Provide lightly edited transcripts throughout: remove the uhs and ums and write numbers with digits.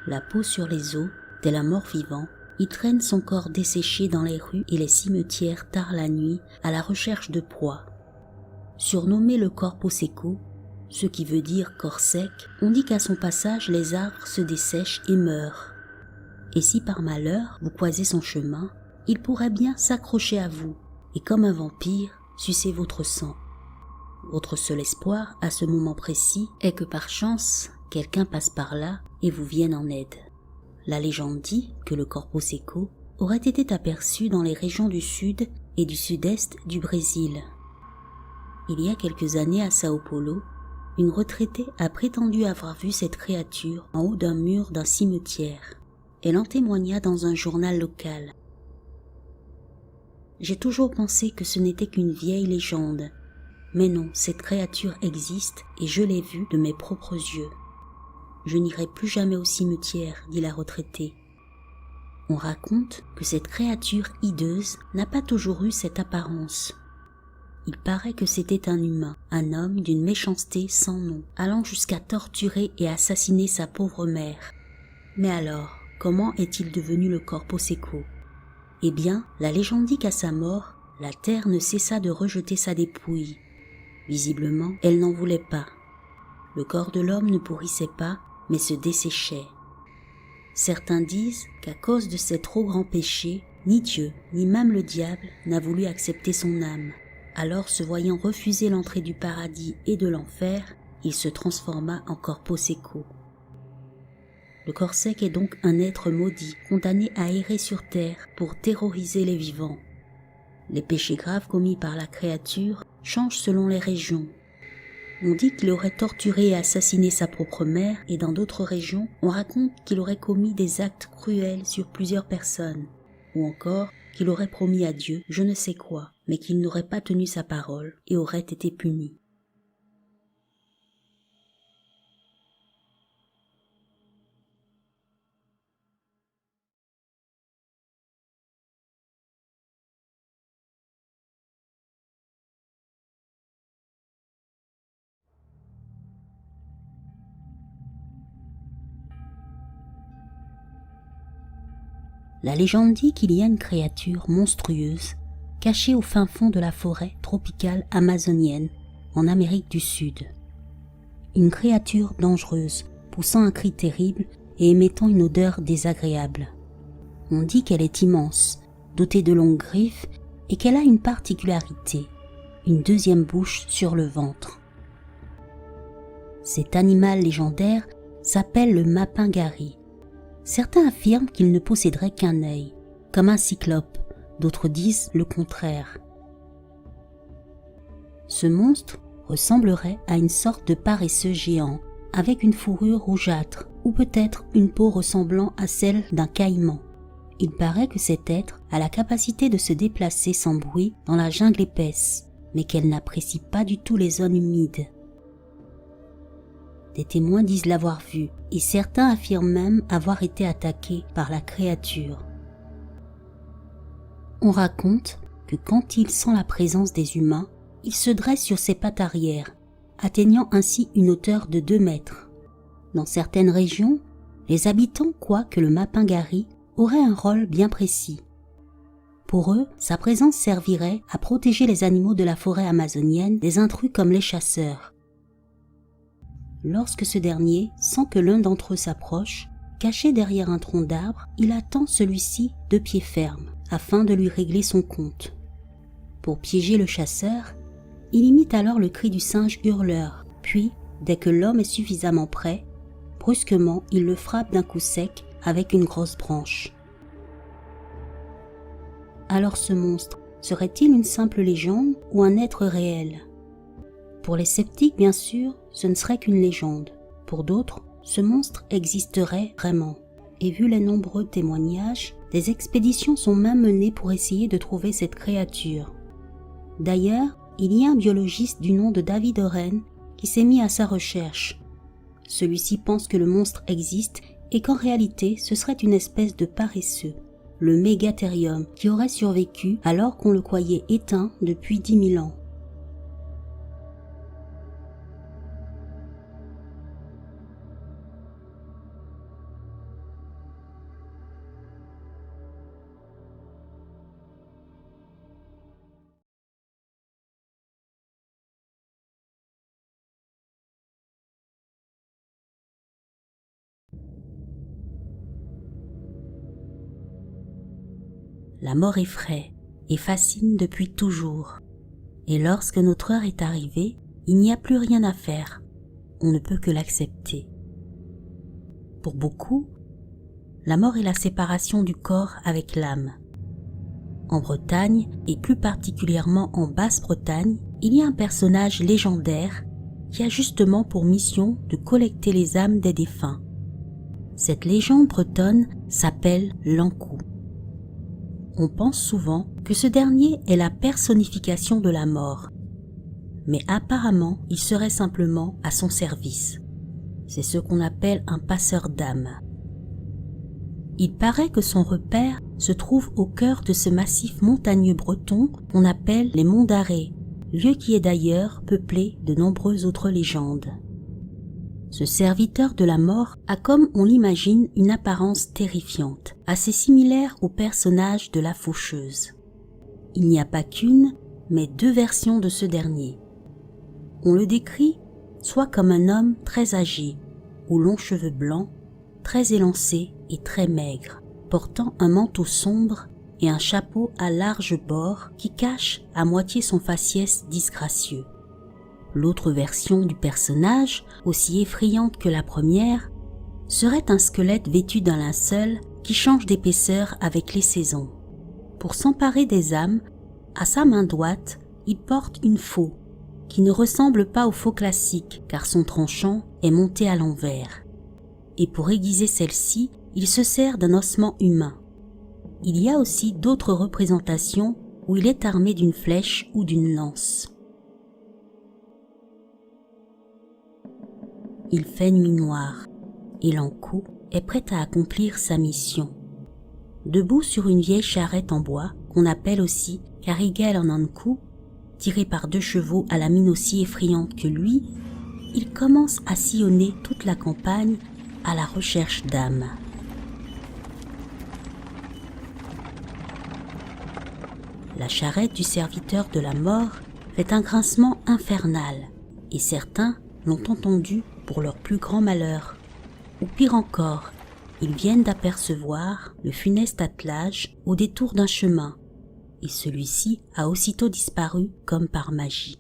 la peau sur les os, tel un mort-vivant, il traîne son corps desséché dans les rues et les cimetières tard la nuit à la recherche de proies. Surnommé le corpo secco, ce qui veut dire corps sec, on dit qu'à son passage les arbres se dessèchent et meurent. Et si par malheur vous croisez son chemin, il pourrait bien s'accrocher à vous et comme un vampire sucer votre sang. Votre seul espoir à ce moment précis est que par chance quelqu'un passe par là et vous vienne en aide. La légende dit que le corpo secco aurait été aperçu dans les régions du sud et du sud-est du Brésil. Il y a quelques années à Sao Paulo, une retraitée a prétendu avoir vu cette créature en haut d'un mur d'un cimetière. Elle en témoigna dans un journal local. J'ai toujours pensé que ce n'était qu'une vieille légende, mais non, cette créature existe et je l'ai vue de mes propres yeux. Je n'irai plus jamais au cimetière, dit la retraitée. On raconte que cette créature hideuse n'a pas toujours eu cette apparence. Il paraît que c'était un humain, un homme d'une méchanceté sans nom, allant jusqu'à torturer et assassiner sa pauvre mère. Mais alors, comment est-il devenu le corpo secco? Eh bien, la légende dit qu'à sa mort, la terre ne cessa de rejeter sa dépouille. Visiblement, elle n'en voulait pas. Le corps de l'homme ne pourrissait pas, mais se desséchait. Certains disent qu'à cause de ces trop grands péchés, ni Dieu, ni même le diable n'a voulu accepter son âme. Alors, se voyant refuser l'entrée du paradis et de l'enfer, il se transforma en corpo secco. Le corps sec est donc un être maudit, condamné à errer sur terre pour terroriser les vivants. Les péchés graves commis par la créature changent selon les régions. On dit qu'il aurait torturé et assassiné sa propre mère et dans d'autres régions, on raconte qu'il aurait commis des actes cruels sur plusieurs personnes. Ou encore qu'il aurait promis à Dieu je ne sais quoi, mais qu'il n'aurait pas tenu sa parole et aurait été puni. La légende dit qu'il y a une créature monstrueuse cachée au fin fond de la forêt tropicale amazonienne en Amérique du Sud. Une créature dangereuse, poussant un cri terrible et émettant une odeur désagréable. On dit qu'elle est immense, dotée de longues griffes et qu'elle a une particularité, une deuxième bouche sur le ventre. Cet animal légendaire s'appelle le mapingari. Certains affirment qu'il ne posséderait qu'un œil, comme un cyclope, d'autres disent le contraire. Ce monstre ressemblerait à une sorte de paresseux géant, avec une fourrure rougeâtre, ou peut-être une peau ressemblant à celle d'un caïman. Il paraît que cet être a la capacité de se déplacer sans bruit dans la jungle épaisse, mais qu'elle n'apprécie pas du tout les zones humides. Des témoins disent l'avoir vu, et certains affirment même avoir été attaqués par la créature. On raconte que quand il sent la présence des humains, il se dresse sur ses pattes arrière, atteignant ainsi une hauteur de 2 mètres. Dans certaines régions, les habitants croient que le mapingari aurait un rôle bien précis. Pour eux, sa présence servirait à protéger les animaux de la forêt amazonienne des intrus comme les chasseurs. Lorsque ce dernier sent que l'un d'entre eux s'approche, caché derrière un tronc d'arbre, il attend celui-ci de pied ferme, afin de lui régler son compte. Pour piéger le chasseur, il imite alors le cri du singe hurleur, puis, dès que l'homme est suffisamment près, brusquement il le frappe d'un coup sec avec une grosse branche. Alors ce monstre serait-il une simple légende ou un être réel ? Pour les sceptiques, bien sûr, ce ne serait qu'une légende. Pour d'autres, ce monstre existerait vraiment. Et vu les nombreux témoignages, des expéditions sont même menées pour essayer de trouver cette créature. D'ailleurs, il y a un biologiste du nom de David Oren qui s'est mis à sa recherche. Celui-ci pense que le monstre existe et qu'en réalité, ce serait une espèce de paresseux, le Megatherium, qui aurait survécu alors qu'on le croyait éteint depuis 10 000 ans. La mort effraie et fascine depuis toujours. Et lorsque notre heure est arrivée, il n'y a plus rien à faire. On ne peut que l'accepter. Pour beaucoup, la mort est la séparation du corps avec l'âme. En Bretagne, et plus particulièrement en Basse-Bretagne, il y a un personnage légendaire qui a justement pour mission de collecter les âmes des défunts. Cette légende bretonne s'appelle l'Ankou. On pense souvent que ce dernier est la personnification de la mort, mais apparemment il serait simplement à son service. C'est ce qu'on appelle un passeur d'âmes. Il paraît que son repère se trouve au cœur de ce massif montagneux breton qu'on appelle les Monts d'Arrée, lieu qui est d'ailleurs peuplé de nombreuses autres légendes. Ce serviteur de la mort a, comme on l'imagine, une apparence terrifiante, assez similaire au personnage de la faucheuse. Il n'y a pas qu'une, mais deux versions de ce dernier. On le décrit soit comme un homme très âgé, aux longs cheveux blancs, très élancé et très maigre, portant un manteau sombre et un chapeau à larges bords qui cache à moitié son faciès disgracieux. L'autre version du personnage, aussi effrayante que la première, serait un squelette vêtu d'un linceul qui change d'épaisseur avec les saisons. Pour s'emparer des âmes, à sa main droite, il porte une faux, qui ne ressemble pas au faux classique car son tranchant est monté à l'envers. Et pour aiguiser celle-ci, il se sert d'un ossement humain. Il y a aussi d'autres représentations où il est armé d'une flèche ou d'une lance. Il fait nuit noire et l'Ankou est prêt à accomplir sa mission. Debout sur une vieille charrette en bois qu'on appelle aussi carigel en Ankou, tiré par deux chevaux à la mine aussi effrayante que lui, il commence à sillonner toute la campagne à la recherche d'âmes. La charrette du serviteur de la mort fait un grincement infernal et certains l'ont entendu pour leur plus grand malheur. Ou pire encore, ils viennent d'apercevoir le funeste attelage au détour d'un chemin et celui-ci a aussitôt disparu comme par magie.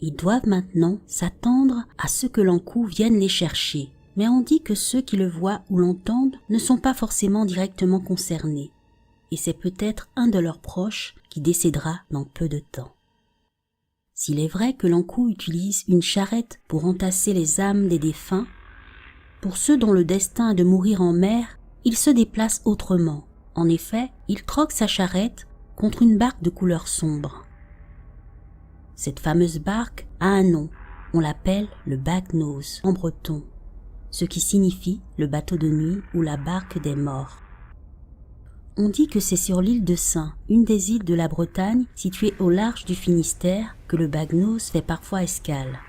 Ils doivent maintenant s'attendre à ce que l'Ankou vienne les chercher, mais on dit que ceux qui le voient ou l'entendent ne sont pas forcément directement concernés, et c'est peut-être un de leurs proches qui décédera dans peu de temps. S'il est vrai que l'Ankou utilise une charrette pour entasser les âmes des défunts, pour ceux dont le destin est de mourir en mer, il se déplace autrement. En effet, il troque sa charrette contre une barque de couleur sombre. Cette fameuse barque a un nom, on l'appelle le Bagnose en breton, ce qui signifie le bateau de nuit ou la barque des morts. On dit que c'est sur l'île de Saint, une des îles de la Bretagne située au large du Finistère, que le Bagnose fait parfois escale.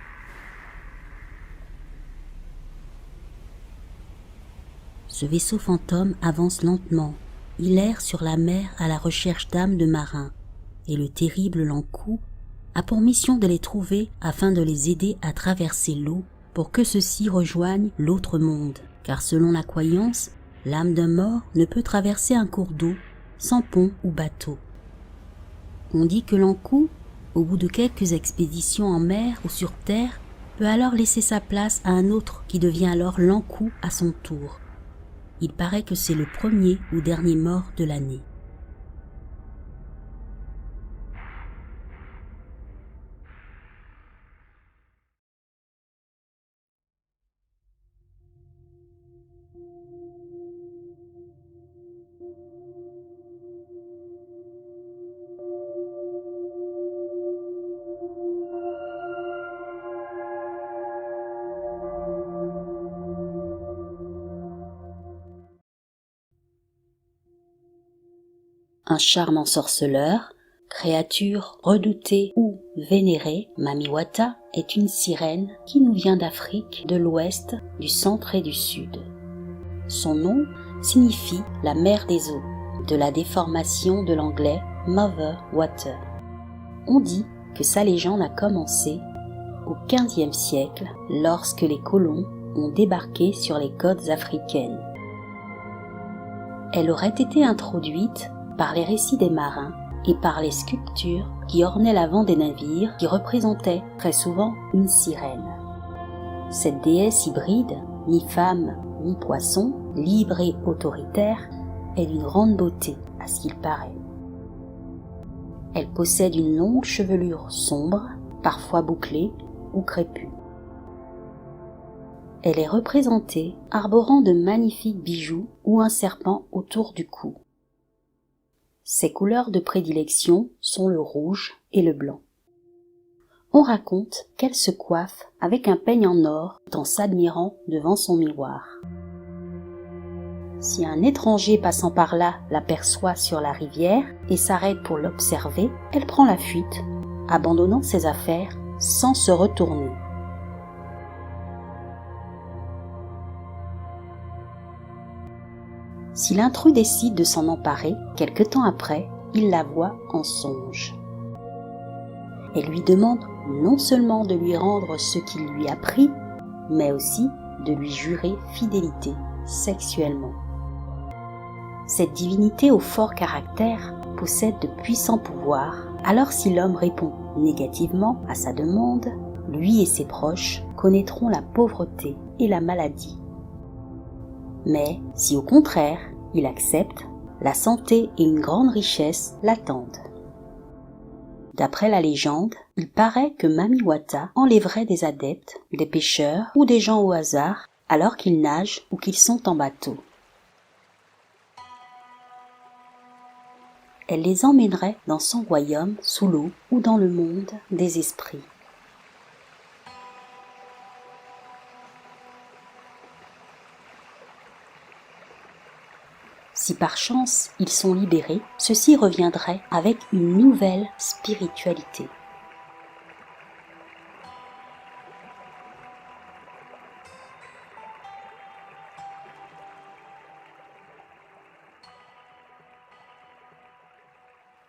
Ce vaisseau fantôme avance lentement. Il erre sur la mer à la recherche d'âmes de marins, et le terrible l'Ankou a pour mission de les trouver afin de les aider à traverser l'eau pour que ceux-ci rejoignent l'autre monde, car selon la croyance, l'âme d'un mort ne peut traverser un cours d'eau sans pont ou bateau. On dit que l'Ankou, au bout de quelques expéditions en mer ou sur terre, peut alors laisser sa place à un autre qui devient alors l'Ankou à son tour. Il paraît que c'est le premier ou dernier mort de l'année. Un charmant sorceleur, créature redoutée ou vénérée, Mamiwata est une sirène qui nous vient d'Afrique, de l'Ouest, du Centre et du Sud. Son nom signifie la mer des eaux, de la déformation de l'anglais Mother Water. On dit que sa légende a commencé au XVe siècle lorsque les colons ont débarqué sur les côtes africaines. Elle aurait été introduite par les récits des marins et par les sculptures qui ornaient l'avant des navires qui représentaient très souvent une sirène. Cette déesse hybride, mi-femme, mi-poisson, libre et autoritaire, est d'une grande beauté à ce qu'il paraît. Elle possède une longue chevelure sombre, parfois bouclée ou crépue. Elle est représentée arborant de magnifiques bijoux ou un serpent autour du cou. Ses couleurs de prédilection sont le rouge et le blanc. On raconte qu'elle se coiffe avec un peigne en or en s'admirant devant son miroir. Si un étranger passant par là l'aperçoit sur la rivière et s'arrête pour l'observer, elle prend la fuite, abandonnant ses affaires sans se retourner. Si l'intrus décide de s'en emparer, quelque temps après, il la voit en songe. Elle lui demande non seulement de lui rendre ce qu'il lui a pris, mais aussi de lui jurer fidélité sexuellement. Cette divinité au fort caractère possède de puissants pouvoirs, alors si l'homme répond négativement à sa demande, lui et ses proches connaîtront la pauvreté et la maladie. Mais si au contraire il accepte, la santé et une grande richesse l'attendent. D'après la légende, il paraît que Mami Wata enlèverait des adeptes, des pêcheurs ou des gens au hasard alors qu'ils nagent ou qu'ils sont en bateau. Elle les emmènerait dans son royaume sous l'eau ou dans le monde des esprits. Si par chance ils sont libérés, ceux-ci reviendraient avec une nouvelle spiritualité.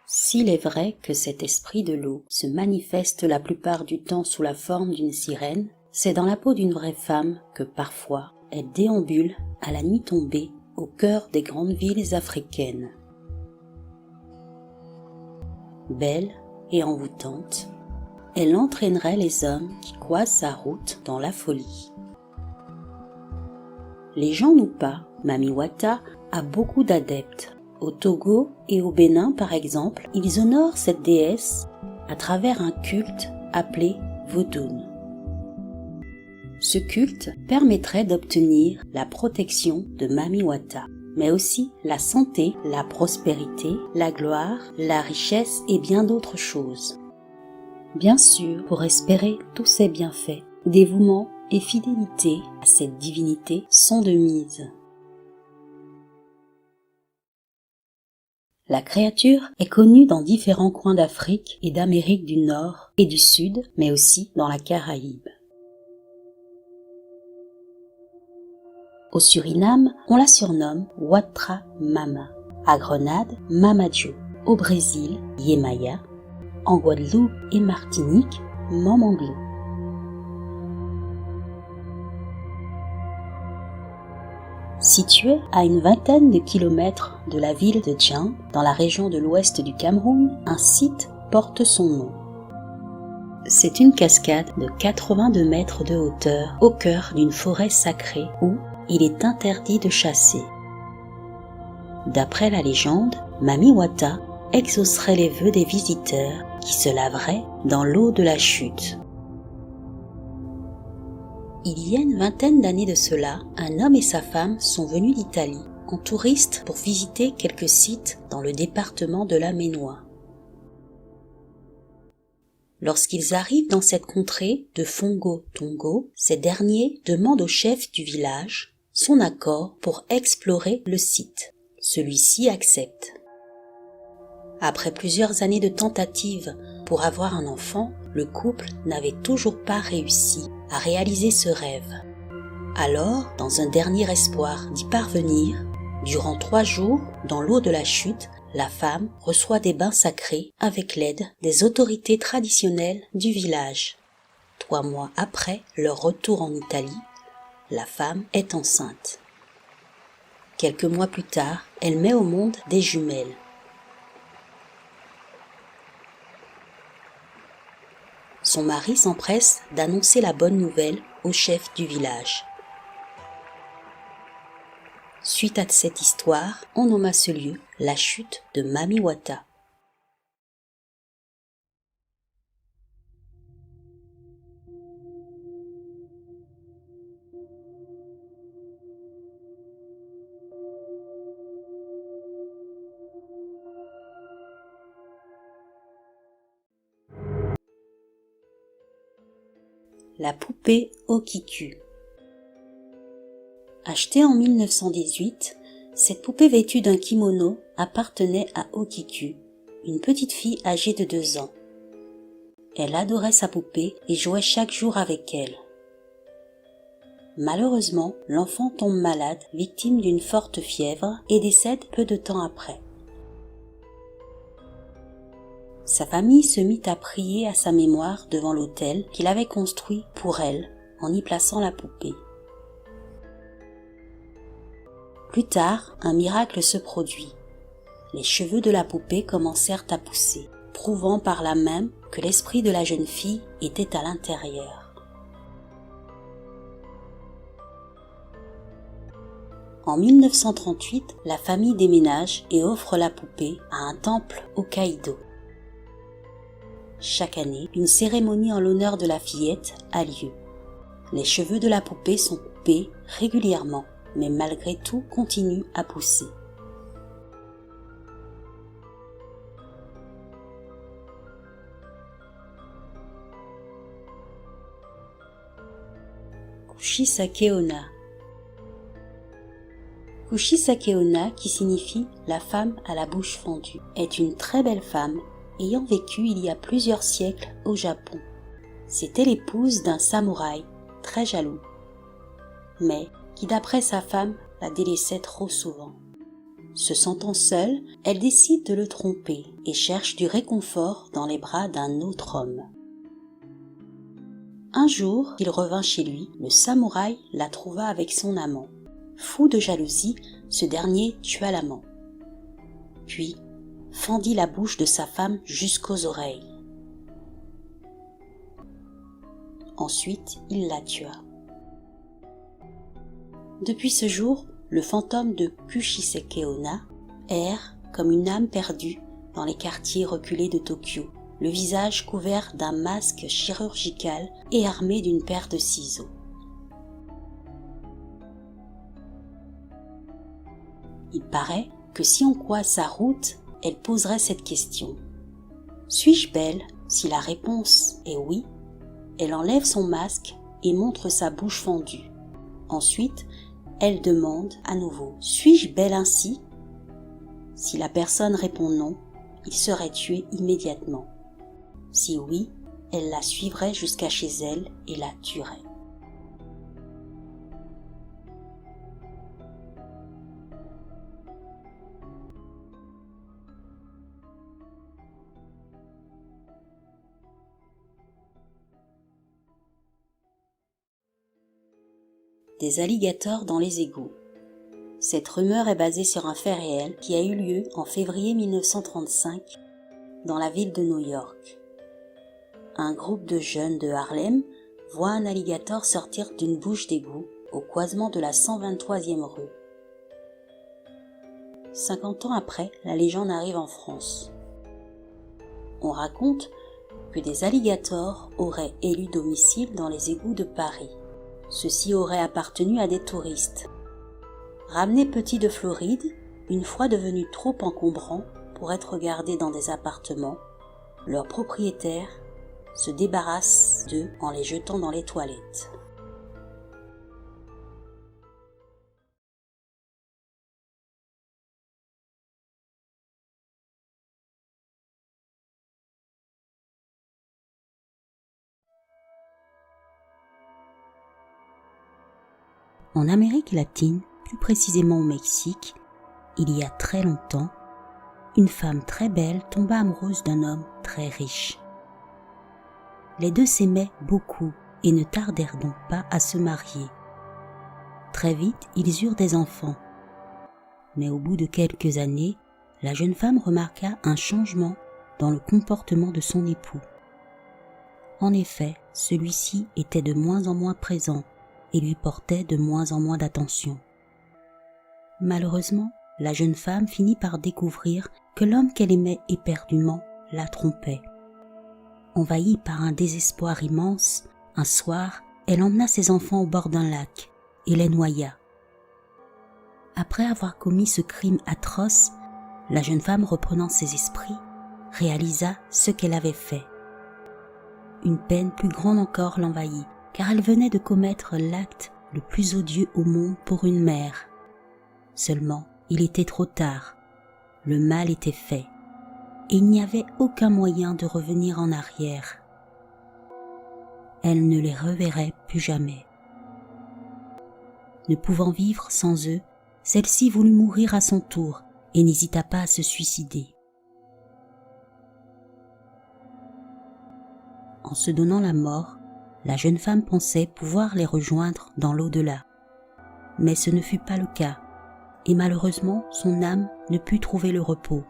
S'il est vrai que cet esprit de l'eau se manifeste la plupart du temps sous la forme d'une sirène, c'est dans la peau d'une vraie femme que parfois elle déambule à la nuit tombée au cœur des grandes villes africaines. Belle et envoûtante, elle entraînerait les hommes qui croisent sa route dans la folie. Légende ou pas, Mami Wata a beaucoup d'adeptes. Au Togo et au Bénin, par exemple, ils honorent cette déesse à travers un culte appelé Vodun. Ce culte permettrait d'obtenir la protection de Mami Wata, mais aussi la santé, la prospérité, la gloire, la richesse et bien d'autres choses. Bien sûr, pour espérer tous ces bienfaits, dévouement et fidélité à cette divinité sont de mise. La créature est connue dans différents coins d'Afrique et d'Amérique du Nord et du Sud, mais aussi dans la Caraïbe. Au Suriname, on la surnomme Watra Mama, à Grenade, Mamadjo, au Brésil, Yemaya, en Guadeloupe et Martinique, Mamanglo. Située à une vingtaine de kilomètres de la ville de Djan, dans la région de l'ouest du Cameroun, un site porte son nom. C'est une cascade de 82 mètres de hauteur au cœur d'une forêt sacrée où il est interdit de chasser. D'après la légende, Mami Wata exaucerait les vœux des visiteurs qui se laveraient dans l'eau de la chute. Il y a une vingtaine d'années de cela, un homme et sa femme sont venus d'Italie en touriste pour visiter quelques sites dans le département de la Ménois. Lorsqu'ils arrivent dans cette contrée de Fongo-Tongo, ces derniers demandent au chef du village son accord pour explorer le site. Celui-ci accepte. Après plusieurs années de tentatives pour avoir un enfant, le couple n'avait toujours pas réussi à réaliser ce rêve. Alors, dans un dernier espoir d'y parvenir, durant 3 jours, dans l'eau de la chute, la femme reçoit des bains sacrés avec l'aide des autorités traditionnelles du village. 3 mois après leur retour en Italie, la femme est enceinte. Quelques mois plus tard, elle met au monde des jumelles. Son mari s'empresse d'annoncer la bonne nouvelle au chef du village. Suite à cette histoire, on nomma ce lieu la chute de Mamiwata. La poupée Okiku. Achetée en 1918, cette poupée vêtue d'un kimono appartenait à Okiku, une petite fille âgée de 2 ans. Elle adorait sa poupée et jouait chaque jour avec elle. Malheureusement, l'enfant tombe malade, victime d'une forte fièvre, et décède peu de temps après. Sa famille se mit à prier à sa mémoire devant l'autel qu'il avait construit pour elle en y plaçant la poupée. Plus tard, un miracle se produit. Les cheveux de la poupée commencèrent à pousser, prouvant par là même que l'esprit de la jeune fille était à l'intérieur. En 1938, la famille déménage et offre la poupée à un temple au Hokkaido. Chaque année, une cérémonie en l'honneur de la fillette a lieu. Les cheveux de la poupée sont coupés régulièrement, mais malgré tout continuent à pousser. Kushisake Onna. Kushisake Onna, qui signifie la femme à la bouche fendue, est une très belle femme ayant vécu il y a plusieurs siècles au Japon. C'était l'épouse d'un samouraï très jaloux, mais qui d'après sa femme la délaissait trop souvent. Se sentant seule, elle décide de le tromper et cherche du réconfort dans les bras d'un autre homme. Un jour qu'il revint chez lui, le samouraï la trouva avec son amant. Fou de jalousie, ce dernier tua l'amant, puis fendit la bouche de sa femme jusqu'aux oreilles. Ensuite, il la tua. Depuis ce jour, le fantôme de Kushisake Onna erre comme une âme perdue dans les quartiers reculés de Tokyo, le visage couvert d'un masque chirurgical et armé d'une paire de ciseaux. Il paraît que si on croit sa route, elle poserait cette question. Suis-je belle? Si la réponse est oui, elle enlève son masque et montre sa bouche fendue. Ensuite, elle demande à nouveau « Suis-je belle ainsi ?» Si la personne répond non, il serait tué immédiatement. Si oui, elle la suivrait jusqu'à chez elle et la tuerait. Des alligators dans les égouts. Cette rumeur est basée sur un fait réel qui a eu lieu en février 1935 dans la ville de New York. Un groupe de jeunes de Harlem voit un alligator sortir d'une bouche d'égout au croisement de la 123e rue. 50 ans après, la légende arrive en France. On raconte que des alligators auraient élu domicile dans les égouts de Paris. Ceux-ci auraient appartenu à des touristes. Ramenés petits de Floride, une fois devenus trop encombrants pour être gardés dans des appartements, leurs propriétaires se débarrassent d'eux en les jetant dans les toilettes. En Amérique latine, plus précisément au Mexique, il y a très longtemps, une femme très belle tomba amoureuse d'un homme très riche. Les deux s'aimaient beaucoup et ne tardèrent donc pas à se marier. Très vite, ils eurent des enfants. Mais au bout de quelques années, la jeune femme remarqua un changement dans le comportement de son époux. En effet, celui-ci était de moins en moins présent et lui portait de moins en moins d'attention. Malheureusement, la jeune femme finit par découvrir que l'homme qu'elle aimait éperdument la trompait. Envahie par un désespoir immense, un soir, elle emmena ses enfants au bord d'un lac et les noya. Après avoir commis ce crime atroce, la jeune femme, reprenant ses esprits, réalisa ce qu'elle avait fait. Une peine plus grande encore l'envahit, car elle venait de commettre l'acte le plus odieux au monde pour une mère. Seulement, il était trop tard. Le mal était fait, et il n'y avait aucun moyen de revenir en arrière. Elle ne les reverrait plus jamais. Ne pouvant vivre sans eux, celle-ci voulut mourir à son tour et n'hésita pas à se suicider. En se donnant la mort, la jeune femme pensait pouvoir les rejoindre dans l'au-delà. Mais ce ne fut pas le cas, et malheureusement son âme ne put trouver le repos.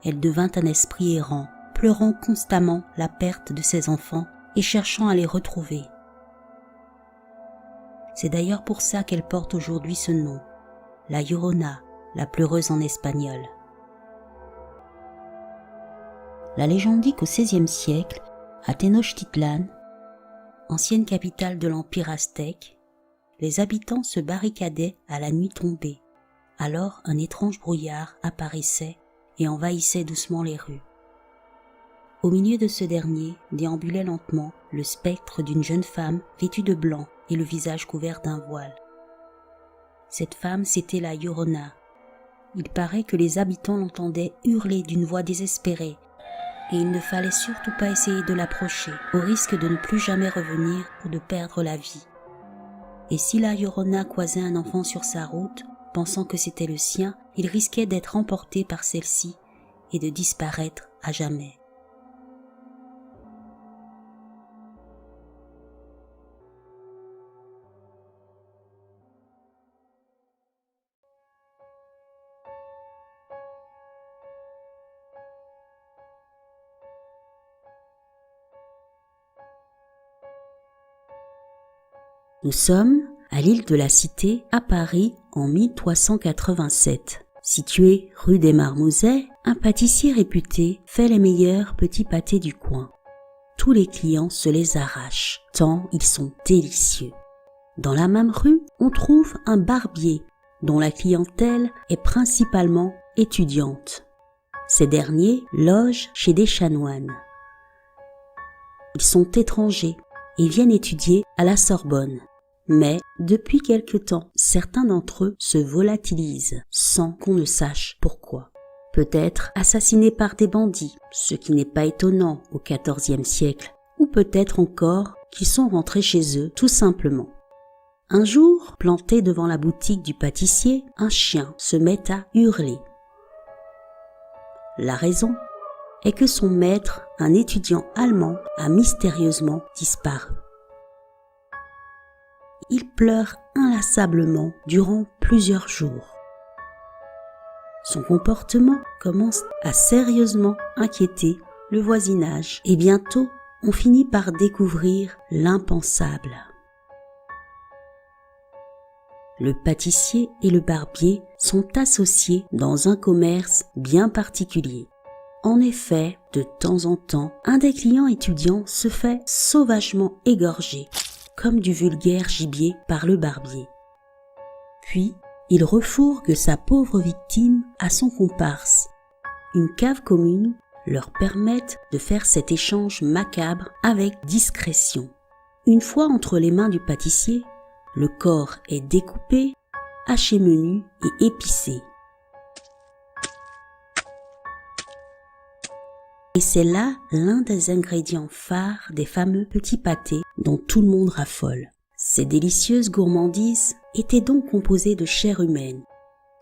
Elle devint un esprit errant, pleurant constamment la perte de ses enfants et cherchant à les retrouver. C'est d'ailleurs pour ça qu'elle porte aujourd'hui ce nom, la Llorona, la pleureuse en espagnol. La légende dit qu'au XVIe siècle, à Tenochtitlan, ancienne capitale de l'Empire aztèque, les habitants se barricadaient à la nuit tombée. Alors un étrange brouillard apparaissait et envahissait doucement les rues. Au milieu de ce dernier déambulait lentement le spectre d'une jeune femme vêtue de blanc et le visage couvert d'un voile. Cette femme, c'était la Llorona. Il paraît que les habitants l'entendaient hurler d'une voix désespérée, et il ne fallait surtout pas essayer de l'approcher, au risque de ne plus jamais revenir ou de perdre la vie. Et si la Llorona croisait un enfant sur sa route, pensant que c'était le sien, il risquait d'être emporté par celle-ci et de disparaître à jamais. Nous sommes à l'île de la Cité, à Paris, en 1387. Situé rue des Marmousets, un pâtissier réputé fait les meilleurs petits pâtés du coin. Tous les clients se les arrachent, tant ils sont délicieux. Dans la même rue, on trouve un barbier, dont la clientèle est principalement étudiante. Ces derniers logent chez des chanoines. Ils sont étrangers et viennent étudier à la Sorbonne. Mais, depuis quelque temps, certains d'entre eux se volatilisent sans qu'on ne sache pourquoi. Peut-être assassinés par des bandits, ce qui n'est pas étonnant au XIVe siècle, ou peut-être encore qu'ils sont rentrés chez eux tout simplement. Un jour, planté devant la boutique du pâtissier, un chien se met à hurler. La raison est que son maître, un étudiant allemand, a mystérieusement disparu. Il pleure inlassablement durant plusieurs jours. Son comportement commence à sérieusement inquiéter le voisinage et bientôt on finit par découvrir l'impensable. Le pâtissier et le barbier sont associés dans un commerce bien particulier. En effet, de temps en temps, un des clients étudiants se fait sauvagement égorger, comme du vulgaire gibier par le barbier. Puis, il refourgue sa pauvre victime à son comparse. Une cave commune leur permet de faire cet échange macabre avec discrétion. Une fois entre les mains du pâtissier, le corps est découpé, haché menu et épicé. Et c'est là l'un des ingrédients phares des fameux petits pâtés dont tout le monde raffole. Ces délicieuses gourmandises étaient donc composées de chair humaine,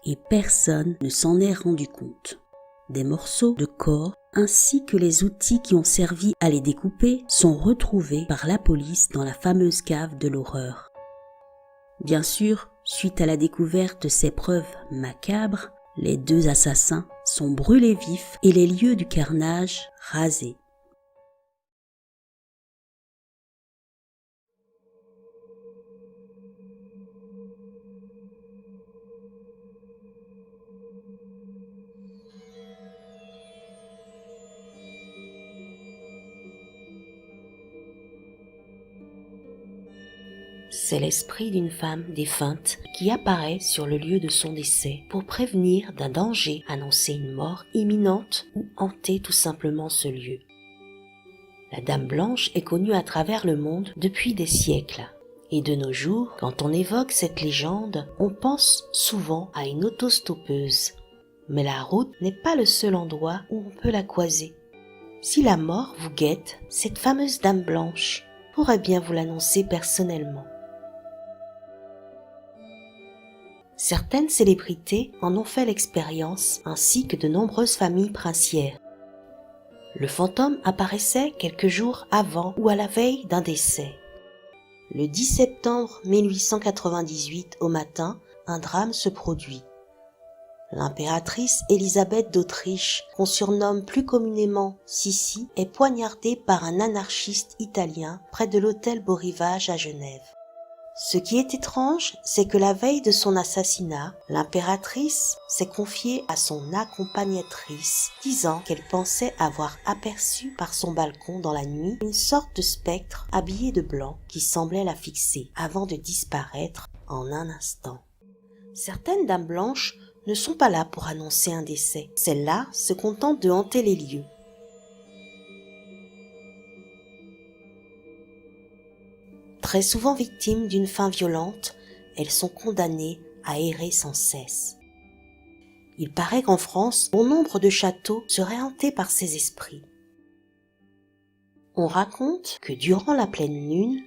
et personne ne s'en est rendu compte. Des morceaux de corps ainsi que les outils qui ont servi à les découper sont retrouvés par la police dans la fameuse cave de l'horreur. Bien sûr, suite à la découverte de ces preuves macabres, les deux assassins sont brûlés vifs et les lieux du carnage rasés. c'est l'esprit d'une femme défunte qui apparaît sur le lieu de son décès pour prévenir d'un danger, annoncer une mort imminente ou hanter tout simplement ce lieu. La Dame Blanche est connue à travers le monde depuis des siècles. Et de nos jours, quand on évoque cette légende, on pense souvent à une autostoppeuse. Mais la route n'est pas le seul endroit où on peut la croiser. Si la mort vous guette, cette fameuse Dame Blanche pourrait bien vous l'annoncer personnellement. Certaines célébrités en ont fait l'expérience, ainsi que de nombreuses familles princières. Le fantôme apparaissait quelques jours avant ou à la veille d'un décès. Le 10 septembre 1898 au matin, un drame se produit. L'impératrice Élisabeth d'Autriche, qu'on surnomme plus communément Sissi, est poignardée par un anarchiste italien près de l'hôtel Beau Rivage à Genève. Ce qui est étrange, c'est que la veille de son assassinat, l'impératrice s'est confiée à son accompagnatrice, disant qu'elle pensait avoir aperçu par son balcon dans la nuit une sorte de spectre habillé de blanc qui semblait la fixer avant de disparaître en un instant. Certaines dames blanches ne sont pas là pour annoncer un décès. Celles-là se contentent de hanter les lieux. Très souvent victimes d'une fin violente, elles sont condamnées à errer sans cesse. Il paraît qu'en France, bon nombre de châteaux seraient hantés par ces esprits. On raconte que durant la pleine lune,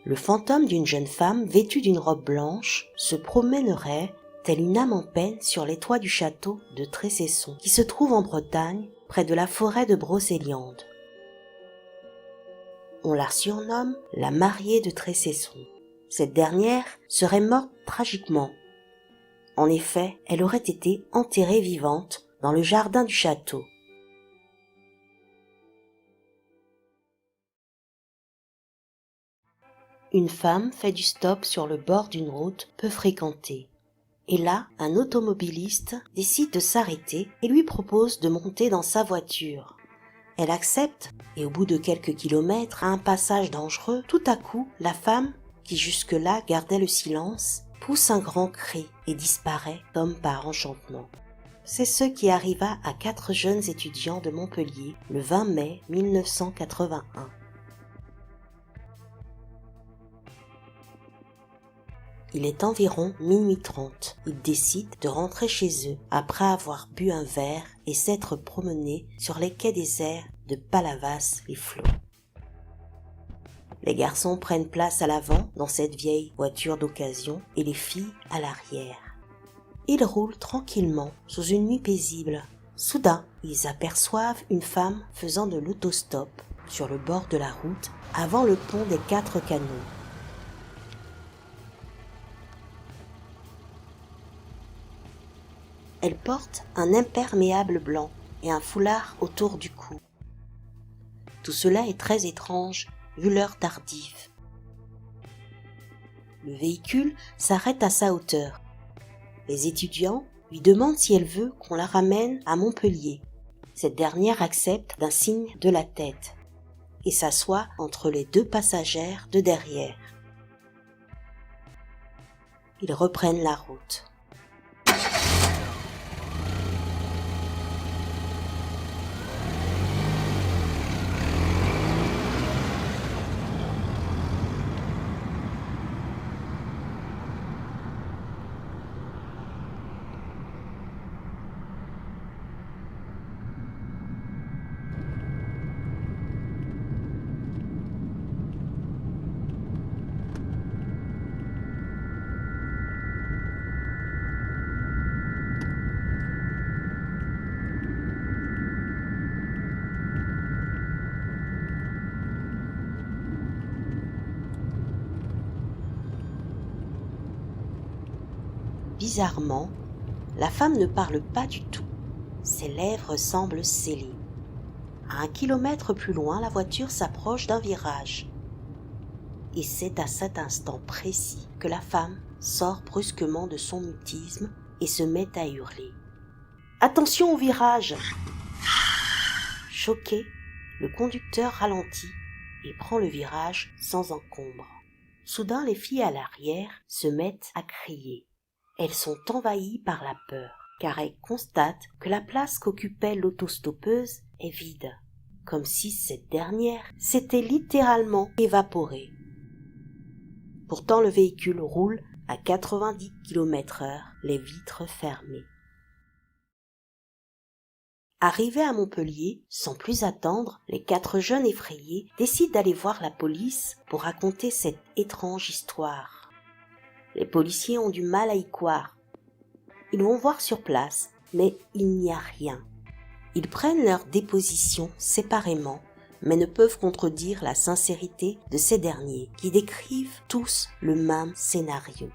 le fantôme d'une jeune femme vêtue d'une robe blanche se promènerait, telle une âme en peine, sur les toits du château de Trécesson, qui se trouve en Bretagne, près de la forêt de Brocéliande. On la surnomme la mariée de Trécesson. Cette dernière serait morte tragiquement. En effet, elle aurait été enterrée vivante dans le jardin du château. Une femme fait du stop sur le bord d'une route peu fréquentée. Et là, un automobiliste décide de s'arrêter et lui propose de monter dans sa voiture. Elle accepte, et au bout de quelques kilomètres, à un passage dangereux, tout à coup, la femme, qui jusque-là gardait le silence, pousse un grand cri et disparaît comme par enchantement. C'est ce qui arriva à 4 jeunes étudiants de Montpellier le 20 mai 1981. Il est environ minuit 30. Ils décident de rentrer chez eux après avoir bu un verre et s'être promenés sur les quais déserts de Palavas-les-Flots. Les garçons prennent place à l'avant dans cette vieille voiture d'occasion et les filles à l'arrière. Ils roulent tranquillement sous une nuit paisible. Soudain, ils aperçoivent une femme faisant de l'autostop sur le bord de la route avant le pont des 4 Canaux. Elle porte un imperméable blanc et un foulard autour du cou. Tout cela est très étrange vu l'heure tardive. Le véhicule s'arrête à sa hauteur. Les étudiants lui demandent si elle veut qu'on la ramène à Montpellier. Cette dernière accepte d'un signe de la tête et s'assoit entre les 2 passagères de derrière. Ils reprennent la route. Bizarrement, la femme ne parle pas du tout. Ses lèvres semblent scellées. À 1 kilomètre plus loin, la voiture s'approche d'un virage. Et c'est à cet instant précis que la femme sort brusquement de son mutisme et se met à hurler. « Attention au virage !» Choqué, le conducteur ralentit et prend le virage sans encombre. Soudain, les filles à l'arrière se mettent à crier. Elles sont envahies par la peur, car elles constatent que la place qu'occupait l'autostoppeuse est vide, comme si cette dernière s'était littéralement évaporée. Pourtant, le véhicule roule à 90 km/h, les vitres fermées. Arrivés à Montpellier, sans plus attendre, les 4 jeunes effrayés décident d'aller voir la police pour raconter cette étrange histoire. Les policiers ont du mal à y croire. Ils vont voir sur place, mais il n'y a rien. Ils prennent leur déposition séparément, mais ne peuvent contredire la sincérité de ces derniers, qui décrivent tous le même scénario.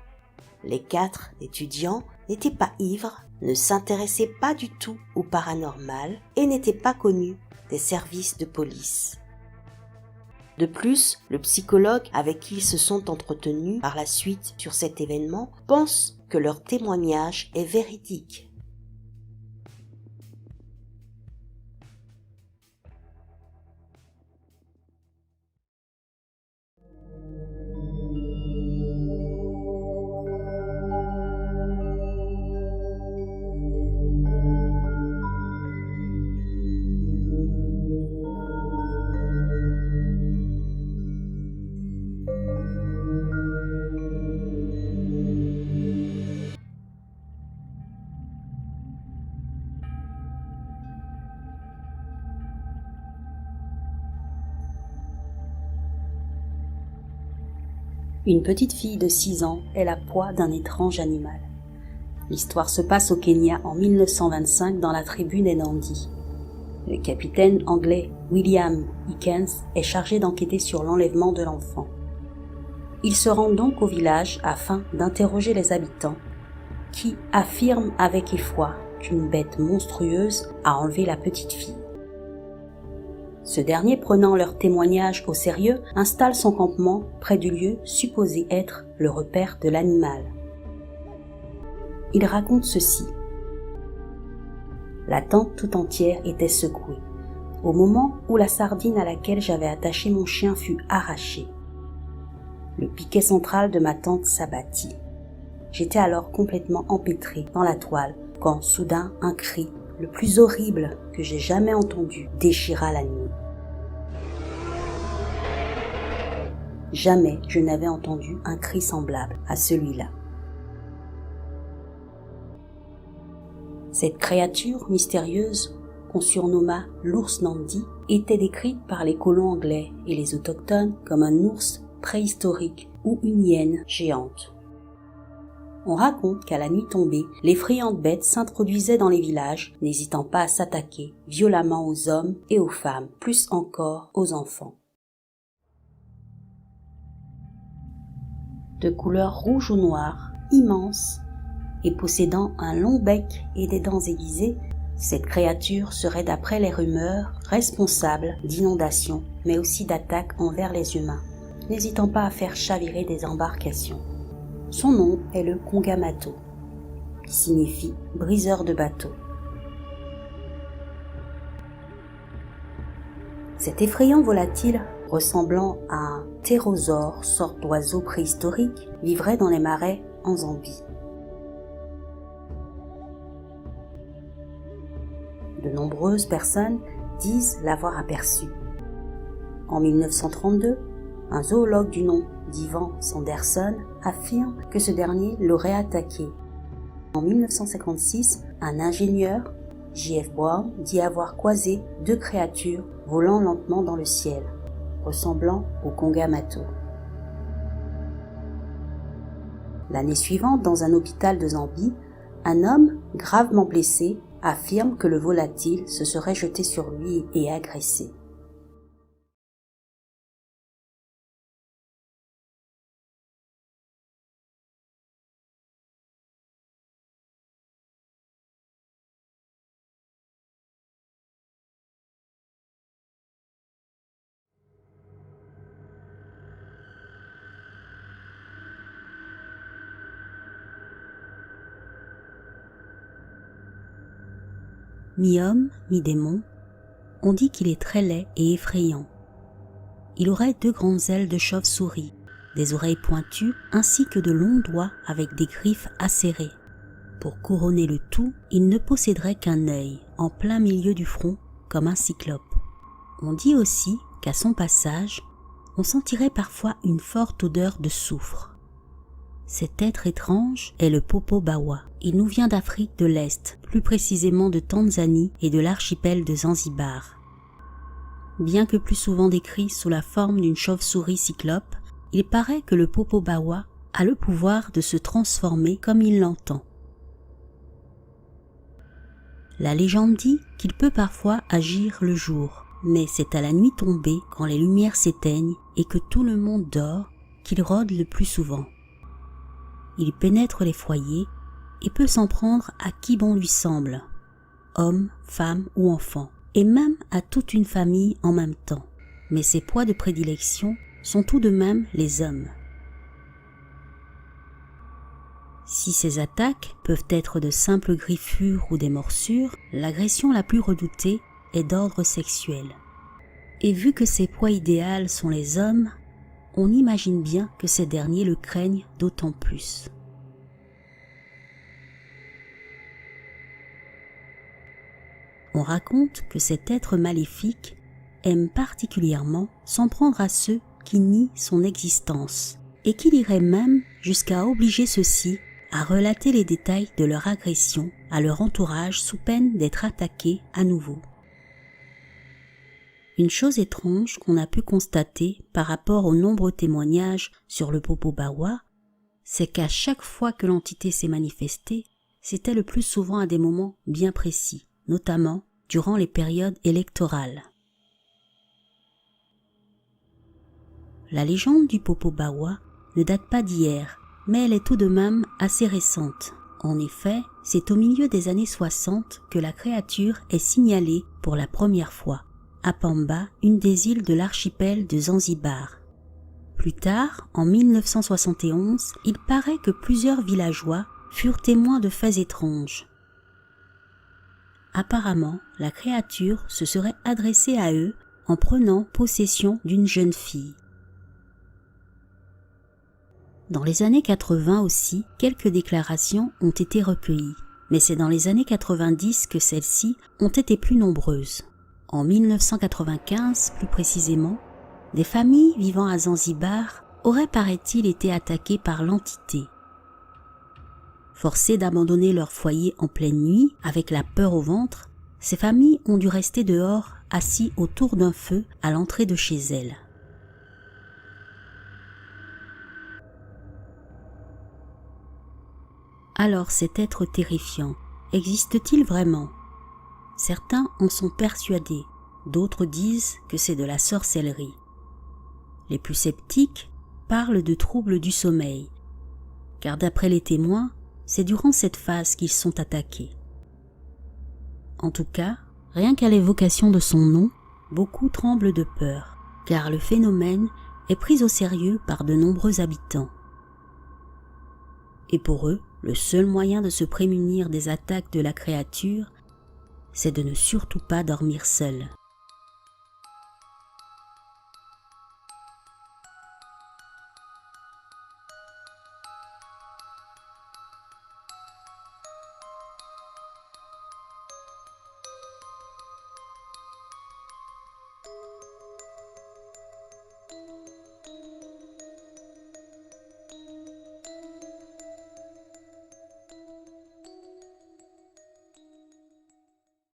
Les 4 étudiants n'étaient pas ivres, ne s'intéressaient pas du tout au paranormal et n'étaient pas connus des services de police. De plus, le psychologue avec qui ils se sont entretenus par la suite sur cet événement pense que leur témoignage est véridique. Une petite fille de 6 ans est la proie d'un étrange animal. L'histoire se passe au Kenya en 1925 dans la tribu des Nandi. Le capitaine anglais William Hickens est chargé d'enquêter sur l'enlèvement de l'enfant. Il se rend donc au village afin d'interroger les habitants qui affirment avec effroi qu'une bête monstrueuse a enlevé la petite fille. Ce dernier, prenant leur témoignage au sérieux, installe son campement près du lieu supposé être le repère de l'animal. Il raconte ceci. La tente tout entière était secouée, au moment où la sardine à laquelle j'avais attaché mon chien fut arrachée. Le piquet central de ma tente s'abattit. J'étais alors complètement empêtré dans la toile quand soudain un cri, le plus horrible que j'ai jamais entendu, déchira la nuit. Jamais je n'avais entendu un cri semblable à celui-là. Cette créature mystérieuse, qu'on surnomma l'ours Nandi, était décrite par les colons anglais et les autochtones comme un ours préhistorique ou une hyène géante. On raconte qu'à la nuit tombée, l'effrayante bête s'introduisait dans les villages, n'hésitant pas à s'attaquer violemment aux hommes et aux femmes, plus encore aux enfants. De couleur rouge ou noire, immense, et possédant un long bec et des dents aiguisées, cette créature serait d'après les rumeurs responsable d'inondations, mais aussi d'attaques envers les humains, n'hésitant pas à faire chavirer des embarcations. Son nom est le Kongamato, qui signifie briseur de bateaux. Cet effrayant volatile, ressemblant à un ptérosaure, sorte d'oiseau préhistorique, vivrait dans les marais en Zambie. De nombreuses personnes disent l'avoir aperçu. En 1932, un zoologue du nom d'Ivan Sanderson affirme que ce dernier l'aurait attaqué. En 1956, un ingénieur, J.F. Brown, dit avoir croisé 2 créatures volant lentement dans le ciel, ressemblant au Kongamato. L'année suivante, dans un hôpital de Zambie, un homme gravement blessé affirme que le volatile se serait jeté sur lui et agressé. Mi-homme, mi-démon, on dit qu'il est très laid et effrayant. Il aurait 2 grandes ailes de chauve-souris, des oreilles pointues ainsi que de longs doigts avec des griffes acérées. Pour couronner le tout, il ne posséderait qu'un œil en plein milieu du front comme un cyclope. On dit aussi qu'à son passage, on sentirait parfois une forte odeur de soufre. Cet être étrange est le Popo Bawa. Il nous vient d'Afrique de l'Est, plus précisément de Tanzanie et de l'archipel de Zanzibar. Bien que plus souvent décrit sous la forme d'une chauve-souris cyclope, il paraît que le Popo Bawa a le pouvoir de se transformer comme il l'entend. La légende dit qu'il peut parfois agir le jour, mais c'est à la nuit tombée, quand les lumières s'éteignent et que tout le monde dort, qu'il rôde le plus souvent. Il pénètre les foyers et peut s'en prendre à qui bon lui semble, hommes, femmes ou enfants, et même à toute une famille en même temps. Mais ses proies de prédilection sont tout de même les hommes. Si ces attaques peuvent être de simples griffures ou des morsures, l'agression la plus redoutée est d'ordre sexuel. Et vu que ses proies idéales sont les hommes, on imagine bien que ces derniers le craignent d'autant plus. On raconte que cet être maléfique aime particulièrement s'en prendre à ceux qui nient son existence, et qu'il irait même jusqu'à obliger ceux-ci à relater les détails de leur agression à leur entourage sous peine d'être attaqués à nouveau. Une chose étrange qu'on a pu constater par rapport aux nombreux témoignages sur le Popo Bawa, c'est qu'à chaque fois que l'entité s'est manifestée, c'était le plus souvent à des moments bien précis, notamment durant les périodes électorales. La légende du Popo Bawa ne date pas d'hier, mais elle est tout de même assez récente. En effet, c'est au milieu des années 60 que la créature est signalée pour la première fois, à Pamba, une des îles de l'archipel de Zanzibar. Plus tard, en 1971, il paraît que plusieurs villageois furent témoins de faits étranges. Apparemment, la créature se serait adressée à eux en prenant possession d'une jeune fille. Dans les années 80 aussi, quelques déclarations ont été recueillies, mais c'est dans les années 90 que celles-ci ont été plus nombreuses. En 1995, plus précisément, des familles vivant à Zanzibar auraient, paraît-il, été attaquées par l'entité. Forcées d'abandonner leur foyer en pleine nuit, avec la peur au ventre, ces familles ont dû rester dehors, assis autour d'un feu à l'entrée de chez elles. Alors cet être terrifiant, existe-t-il vraiment ? Certains en sont persuadés, d'autres disent que c'est de la sorcellerie. Les plus sceptiques parlent de troubles du sommeil, car d'après les témoins, c'est durant cette phase qu'ils sont attaqués. En tout cas, rien qu'à l'évocation de son nom, beaucoup tremblent de peur, car le phénomène est pris au sérieux par de nombreux habitants. Et pour eux, le seul moyen de se prémunir des attaques de la créature, c'est de ne surtout pas dormir seul.